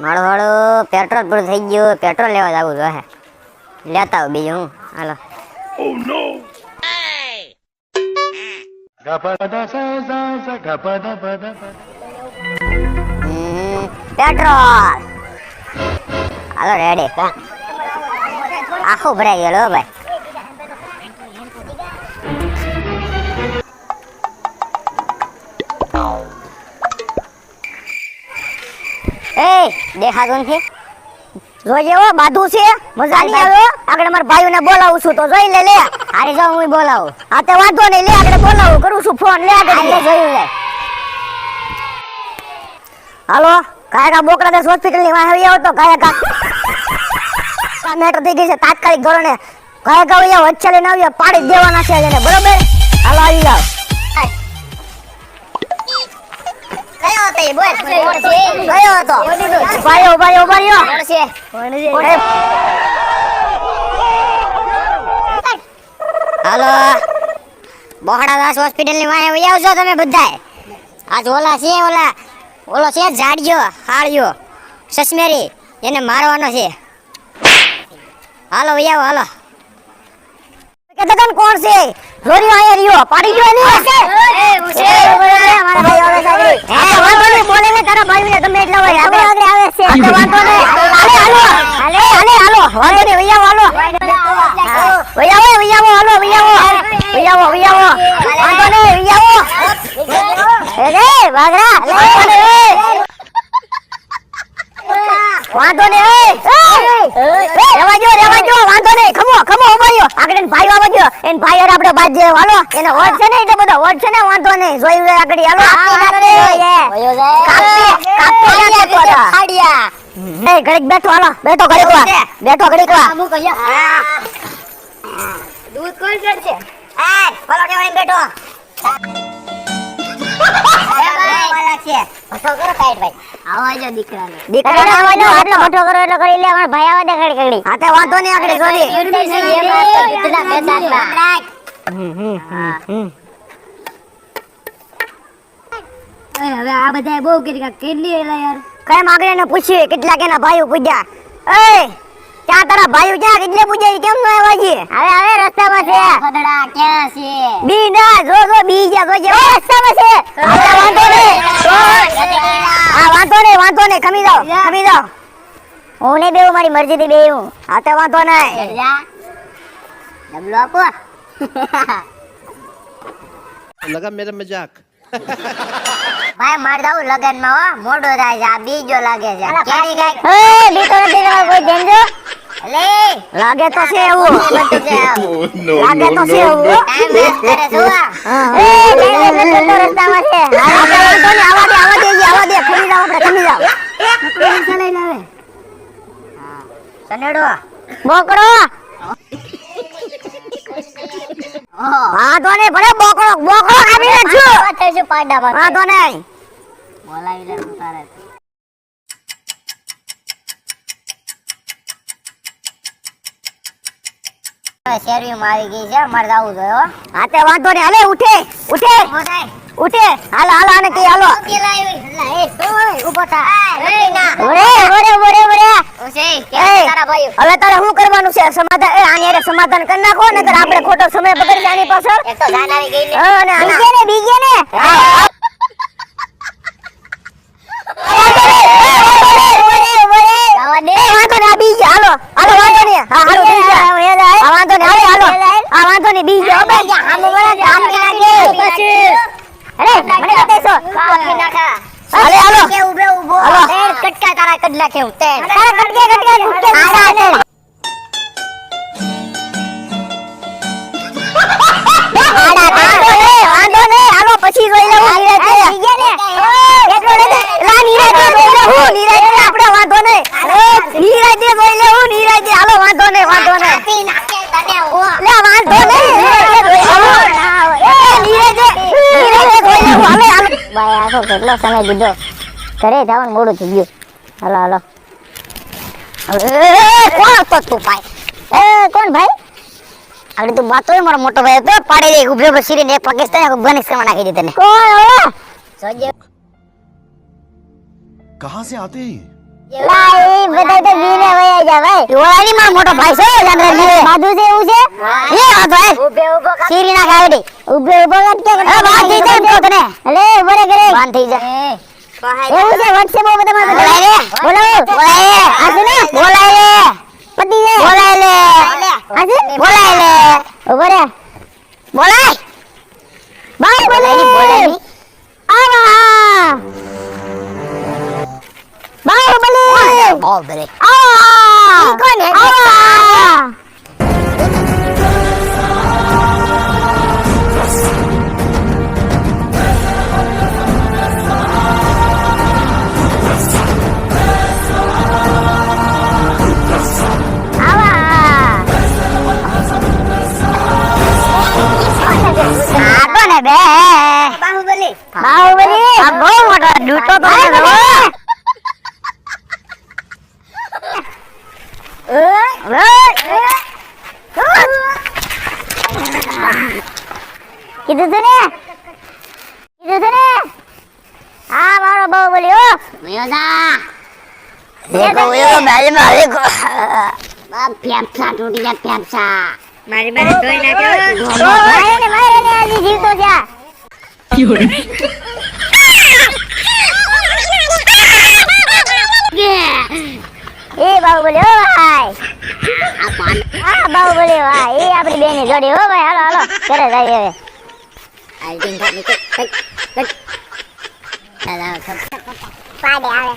મારું વાળું પેટ્રોલ પૂરું થઈ ગયું, પેટ્રોલ લેવા જવું જોઈએ. લેતા આવું બીજું હું. હાલો. પેટ્રોલ હાલો રેડી. આખું ભરાઈ ગયેલું ભાઈ. એ દેખાતું નથી. જોઈ જેવો બાધું છે, મજા નહીં આવે. આગળ મારા ભાઈઓને બોલાવું છું તો જોઈ લે. હારે જાઉં હું બોલાવું. હા તે વાંધો નહીં, લે આગળ બોલાવું કરું છું ફોન. લે આગળ જોયું લે. હાલો કાયકા બોકડા દેશ હોસ્પિટલ ની વાહ આવી આવો તો કાયકા મેટર થઈ ગઈ છે તાત્કાલિક ધોરણે. કાયકા અહીંયા વચ્ચે લઈને આવ્યા, પાડી દેવાના છે એને. બરોબર હાલો આવી જાવ. કયો હતો એ બોલ. કયો હતો ભાઈઓ હાલો બોહડા દાસ હોસ્પિટલ ની વાહ આવી આવજો તમે બધાય. આજ ઓલા છે ઓલો છે ઝાડિયો હાળિયો સસમેરી, એને મારવાનો છે. હાલો વૈયાવો હાલો. કે દગન કોણ છે? રોરી આયા રહ્યો, પાડી ગયો ને. એ ઉસે મારા ભાઈ આવે સાગરી. હે વાંધો નહીં, બોલે ને તારા ભાઈને ગમે એટલા હોય. આગળ આવે છે. વાંધો નહીં. હાલો વાંધો નહીં વૈયાવો હાલો. વૈયાવો હાલો વૈયાવો વાંધો નહીં વૈયાવો. એ વાગરા વાંધો નહીં. રેવા જો વાંધો નહીં. ખમો ઉભાયો આગળ એને ભાઈ આવવા દો. એને ભાઈ યાર આપણે બાદ જે હાલો. એને વોટ છે ને એટલે બધો વોટ છે ને. વાંધો નહીં જોઈ આગળ હાલો. ઘડીક બેઠો હાલો. બેઠો ઘડીક દૂધ કોણ ચડશે? હાલો કેવાય બેઠો. હવે આ બધા બહુ કેટલી કઈ માગણી ને પૂછ્યું કેટલા કેના ભાઈઓ પૂજ્યા. ક્યાં તારા ભાઈઓ ક્યાં કેટલે પૂજ્યા કેમ ન આવ્યા? હવે રસ્તામાં છે. બદડા ક્યાં છે? બી ના જો બી જા જો રસ્તામાં છે. વાંધો નહીં ખમી જાઓ. હું ને બેવું મારી મરજી થી બેવું. હા તો વાંધો નહીં. ડબલો આપો. લગા મેરા મજાક. ભાઈ માર જાવું લગન માં હો. મોડો થાય છે. આ બીજો લાગે છે. કેરી ગાય એ બીતો નથી કોઈ દેંજો. લે લાગે તો છે એવું. લાગે તો છે એવું. ટાઈમ વેસ્ટ કરે છો. એ રસ્તામાં છે. આવા દે ખમી જાવ આપણે લઈને આવે. સનેડો બોકડો. વાંધો નહીં ભલે બોકડો કાઢીને છું. વાંધો નહીં બોલાવી લે તારે. શેરી મારી ગઈ છે. મારે જવું જોઈએ. હા તે વાંધો નહીં. હાલે ઉઠે હાલો આને કે હાલો. હવે તારે શું કરવાનું છે? સમાધાન આની અરે સમાધાન કરી નાખો ને આપણે ખોટો સમય બગડી આની પાછળ. બીજે ને વાંધો નહીં બીજો કટકા તારા કડલા કેવું વાંધો નહીં હાલો પછી જોઈ લેવું. આપણે વાંધો નહીં નીરાજે જોઈ લેવું. નીરાજે હાલો વાંધો નહીં. કેટલો સમય દીધો ઘરે જવાનું મોડું થઈ ગયું. હાલો કોણ હતો તું ભાઈ? કોણ ભાઈ? આગળ તું બાતો મારો મોટો ભાઈ હતો. પાડી દે ઉભરે સિરીને એક પાકિસ્તાન અફઘાનિસ્તાન નાખી દીધા. કોણ ઓલા? कहाँ से आते हैं? લાઈ બધા તો બીને વયા જા ભાઈ ઓલાની માં મોટો ભાઈ છે ચંદ્રજી બાજુ છે એવું છે એ આ ભાઈ ઉભે ઉભો કર સીરી ના ગાડી ઉભે ઉભો કર કે એ બાંધી દે તો તને અલે ઉભો રે કરે બાંધી જા એવું છે વોટ્સએપ ઉપર તમારે બોલાય રે બોલાય આ છે ને બોલાય રે પતિ છે બોલાય લે આ છે બોલાય લે ઉભો રે બોલાય બાય બોલાય બોલે આવા બાય બોલે બોલ દે આ કોણ હે આ આ કોને બે બાહુબલી આ બહુ મોટો ડૂટો તો કીધું છે ને આ મારો બાહુબલી હો देखो ये तो मैंने मारे को ફેફસા તૂટી જાય ફેફસા मारी मारी धोई ना क्यों મારે ને હજી જીવતો જા એ બાહુબલી હો ભાઈ આ બાહુબલી ભાઈ એ આપણી બેની જોડી હો ભાઈ હાલો હાલો ઘરે જઈએ હવે आई थिंक निकल પાડે આવે